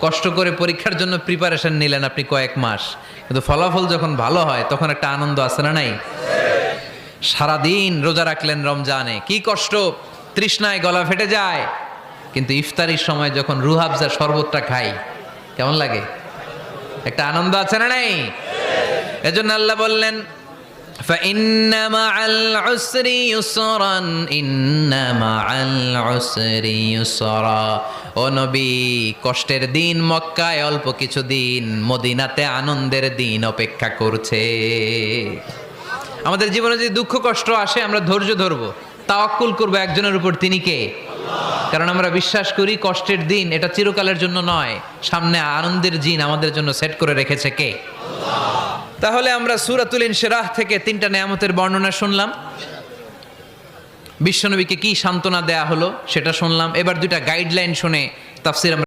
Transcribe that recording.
কষ্ট করে পরীক্ষার জন্য প্রিপারেশন নিলেন আপনি কয়েক মাস, কিন্তু ফলাফল যখন ভালো হয় তখন একটা আনন্দ আছে না নাই? সারাদিন রোজা রাখলেন রমজানে, কি কষ্ট, তৃষ্ণায় গলা ফেটে যায়, কিন্তু ইফতারির সময় যখন রুহ আফজা শরবতটা খাই কেমন লাগে? একটা আনন্দ আছে না নাই? এজন্য আল্লাহ বললেন فإن مع العسر يسرا إن مع العسر يسرا। ও নবী, কষ্টের দিন মক্কায় অল্প কিছু দিন, মদিনাতে আনন্দের দিন অপেক্ষা করছে। আমাদের জীবনে যদি দুঃখ কষ্ট আসে আমরা ধৈর্য ধরবো, তাওয়াক্কুল করবো একজনের উপর, তিনি কে? কারণ আমরা বিশ্বাস করি কষ্টের দিন এটা চিরকালের জন্য নয়, সামনে আনন্দের দিন আমাদের জন্য সেট করে রেখেছে কে? তাহলে আমরা সূরাতুল ইনশিরাহ থেকে 3টা নেয়ামতের বর্ণনা শুনলাম, বিশ্বনবীকে কি সান্ত্বনা দেয়া হলো সেটা শুনলাম। এবার 2টা গাইডলাইন শুনে তাফসীর